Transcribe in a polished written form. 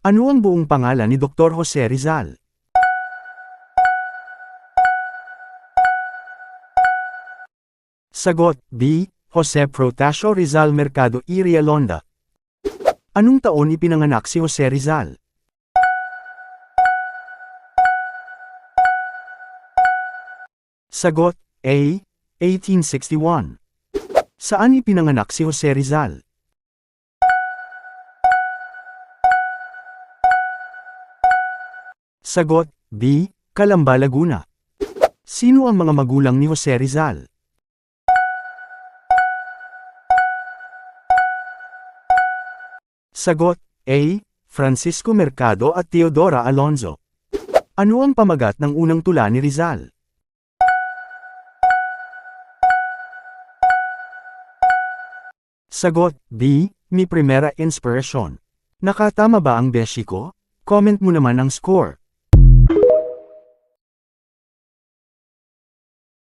Ano ang buong pangalan ni Dr. Jose Rizal? Sagot, B. Jose Protasio Rizal Mercado y Realonda. Anong taon ipinanganak si Jose Rizal? Sagot, A. 1861. Saan ipinanganak si Jose Rizal? Sagot, B. Calamba, Laguna. Sino ang mga magulang ni Jose Rizal? Sagot, A. Francisco Mercado at Teodora Alonzo. Ano ang pamagat ng unang tula ni Rizal? Sagot, B. Mi Primera Inspiración. Nakatama ba ang beshi ko? Comment mo naman ang score.